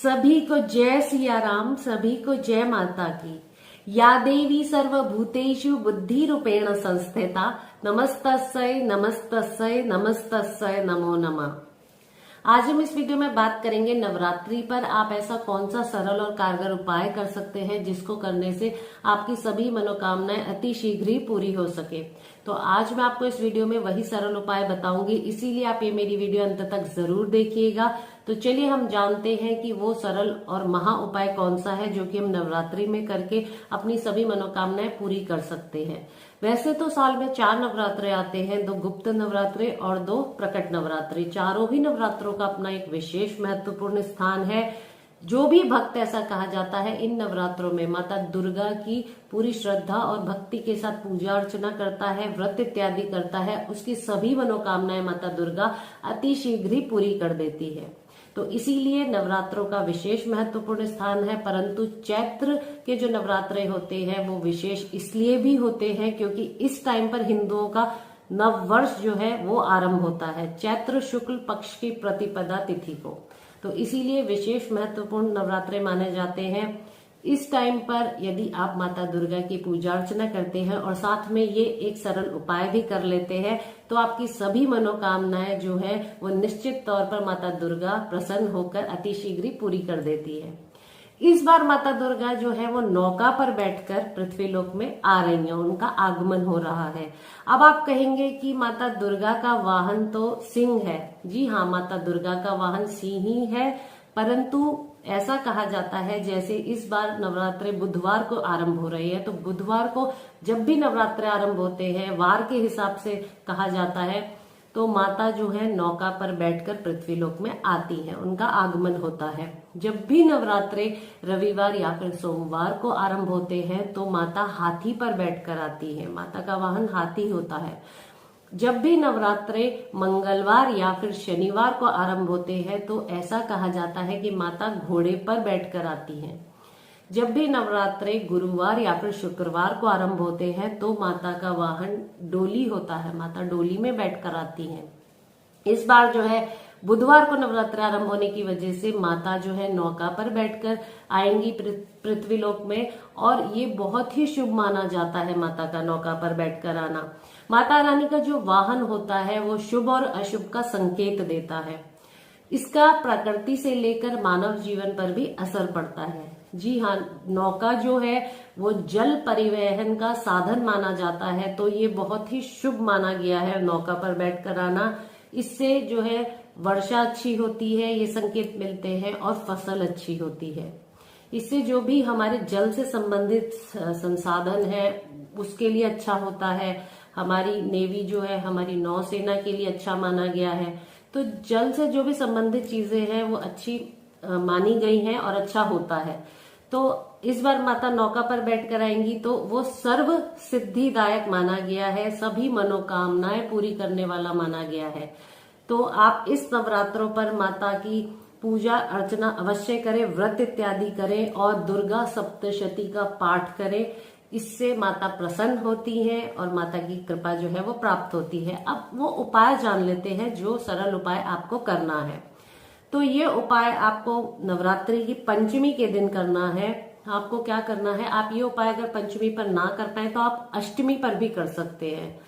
सभी को जय सिया राम, सभी को जय माता की। या देवी सर्वभूतेषु बुद्धि रूपेण संस्थिता, नमस्तस्यै नमस्तस्यै नमस्तस्यै नमो नमः। आज हम इस वीडियो में बात करेंगे नवरात्रि पर आप ऐसा कौन सा सरल और कारगर उपाय कर सकते हैं जिसको करने से आपकी सभी मनोकामनाएं अति शीघ्र ही पूरी हो सके। तो आज मैं आपको इस वीडियो में वही सरल उपाय बताऊंगी, इसीलिए आप ये मेरी वीडियो अंत तक जरूर देखिएगा। तो चलिए हम जानते हैं कि वो सरल और महा उपाय कौन सा है जो कि हम नवरात्रि में करके अपनी सभी मनोकामनाएं पूरी कर सकते हैं। वैसे तो साल में 4 नवरात्रे आते हैं, 2 गुप्त नवरात्रे और 2 प्रकट नवरात्रे। चारों ही नवरात्रों का अपना एक विशेष महत्वपूर्ण स्थान है। जो भी भक्त, ऐसा कहा जाता है, इन नवरात्रों में माता दुर्गा की पूरी श्रद्धा और भक्ति के साथ पूजा अर्चना करता है, व्रत इत्यादि करता है, उसकी सभी मनोकामनाएं माता दुर्गा अति शीघ्र ही पूरी कर देती है। तो इसीलिए नवरात्रों का विशेष महत्वपूर्ण स्थान है। परंतु चैत्र के जो नवरात्रे होते हैं वो विशेष इसलिए भी होते हैं क्योंकि इस टाइम पर हिंदुओं का नव वर्ष जो है वो आरंभ होता है चैत्र शुक्ल पक्ष की प्रतिपदा तिथि को। तो इसीलिए विशेष महत्वपूर्ण नवरात्रे माने जाते हैं। इस टाइम पर यदि आप माता दुर्गा की पूजा अर्चना करते हैं और साथ में ये एक सरल उपाय भी कर लेते हैं तो आपकी सभी मनोकामनाएं जो है वो निश्चित तौर पर माता दुर्गा प्रसन्न होकर अति शीघ्र पूरी कर देती है। इस बार माता दुर्गा जो है वो नौका पर बैठकर पृथ्वीलोक में आ रही हैं, उनका आगमन हो रहा है। अब आप कहेंगे कि माता दुर्गा का वाहन तो सिंह है। जी हाँ, माता दुर्गा का वाहन सिंह ही है, परंतु ऐसा कहा जाता है जैसे इस बार नवरात्रे बुधवार को आरंभ हो रही है, तो बुधवार को जब भी नवरात्रे आरंभ होते हैं वार के हिसाब से कहा जाता है, तो माता जो है नौका पर बैठकर पृथ्वीलोक में आती है, उनका आगमन होता है। जब भी नवरात्रे रविवार या फिर सोमवार को आरंभ होते हैं तो माता हाथी पर बैठकर आती है, माता का वाहन हाथी होता है। जब भी नवरात्रे मंगलवार या फिर शनिवार को आरंभ होते हैं तो ऐसा कहा जाता है कि माता घोड़े पर बैठकर आती हैं। जब भी नवरात्रे गुरुवार या फिर शुक्रवार को आरंभ होते हैं तो माता का वाहन डोली होता है, माता डोली में बैठकर आती हैं। इस बार जो है बुधवार को नवरात्र आरंभ होने की वजह से माता जो है नौका पर बैठकर आएंगी पृथ्वीलोक में, और ये बहुत ही शुभ माना जाता है माता का नौका पर बैठकर आना। माता रानी का जो वाहन होता है वो शुभ और अशुभ का संकेत देता है। इसका प्रकृति से लेकर मानव जीवन पर भी असर पड़ता है। जी हाँ, नौका जो है वो जल परिवहन का साधन माना जाता है, तो ये बहुत ही शुभ माना गया है नौका पर बैठकर आना। इससे जो है वर्षा अच्छी होती है, ये संकेत मिलते हैं, और फसल अच्छी होती है। इससे जो भी हमारे जल से संबंधित संसाधन है उसके लिए अच्छा होता है। हमारी नेवी जो है, हमारी नौसेना के लिए अच्छा माना गया है। तो जल से जो भी संबंधित चीजें हैं वो अच्छी मानी गई हैं और अच्छा होता है। तो इस बार माता नौका पर बैठकर आएंगी तो वो सर्व सिद्धिदायक माना गया है, सभी मनोकामनाएं पूरी करने वाला माना गया है। तो आप इस नवरात्रों पर माता की पूजा अर्चना अवश्य करें, व्रत इत्यादि करें और दुर्गा सप्तशती का पाठ करें। इससे माता प्रसन्न होती है और माता की कृपा जो है वो प्राप्त होती है। अब वो उपाय जान लेते हैं जो सरल उपाय आपको करना है। तो ये उपाय आपको नवरात्रि की पंचमी के दिन करना है। आपको क्या करना है, आप ये उपाय अगर पंचमी पर ना कर पाए तो आप अष्टमी पर भी कर सकते हैं।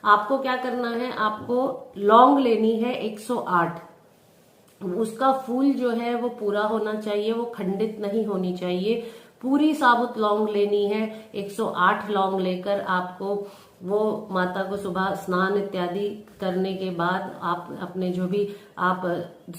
आपको क्या करना है, आपको लौंग लेनी है 108। उसका फूल जो है वो पूरा होना चाहिए, वो खंडित नहीं होनी चाहिए। पूरी साबुत लौंग लेनी है। 108 लौंग लेकर आपको वो माता को सुबह स्नान इत्यादि करने के बाद आप अपने जो भी आप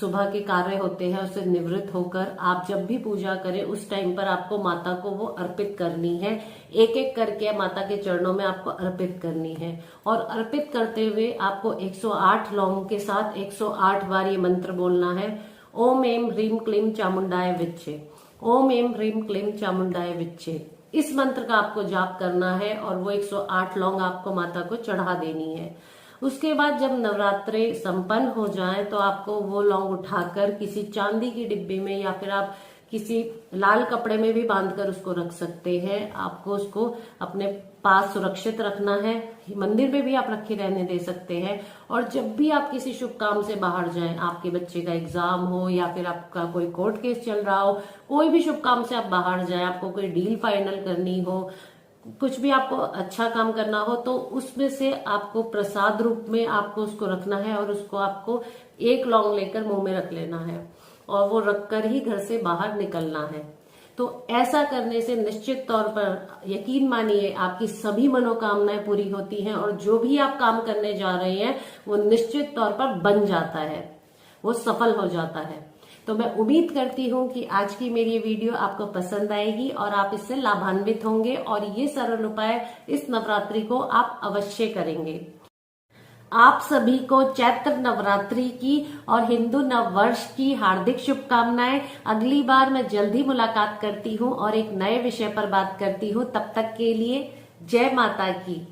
सुबह के कार्य होते हैं उससे निवृत्त होकर आप जब भी पूजा करें उस टाइम पर आपको माता को वो अर्पित करनी है। एक एक करके माता के चरणों में आपको अर्पित करनी है, और अर्पित करते हुए आपको 108 लौंग के साथ 108 बार ये मंत्र बोलना है। ओम एम ह्रीम क्लीम चामुंडाय विच्चे, ओम एम ह्रीम क्लीम चामुंडाय विच्चे। इस मंत्र का आपको जाप करना है और वो 108 लौंग आपको माता को चढ़ा देनी है। उसके बाद जब नवरात्रे संपन्न हो जाए तो आपको वो लौंग उठाकर किसी चांदी की डिब्बी में या फिर आप किसी लाल कपड़े में भी बांधकर उसको रख सकते हैं। आपको उसको अपने पास सुरक्षित रखना है। मंदिर में भी आप रखे रहने दे सकते हैं। और जब भी आप किसी शुभ काम से बाहर जाएं, आपके बच्चे का एग्जाम हो या फिर आपका कोई कोर्ट केस चल रहा हो, कोई भी शुभ काम से आप बाहर जाएं, आपको कोई डील फाइनल करनी हो, कुछ भी आपको अच्छा काम करना हो, तो उसमें से आपको प्रसाद रूप में आपको उसको रखना है और उसको आपको एक लौंग लेकर मुंह में रख लेना है और वो रखकर ही घर से बाहर निकलना है। तो ऐसा करने से निश्चित तौर पर यकीन मानिए आपकी सभी मनोकामनाएं पूरी होती हैं और जो भी आप काम करने जा रहे हैं वो निश्चित तौर पर बन जाता है, वो सफल हो जाता है। तो मैं उम्मीद करती हूँ कि आज की मेरी ये वीडियो आपको पसंद आएगी और आप इससे लाभान्वित होंगे और ये सरल उपाय इस नवरात्रि को आप अवश्य करेंगे। आप सभी को चैत्र नवरात्रि की और हिंदू नव वर्ष की हार्दिक शुभकामनाएं। अगली बार मैं जल्दी मुलाकात करती हूँ और एक नए विषय पर बात करती हूँ। तब तक के लिए जय माता की।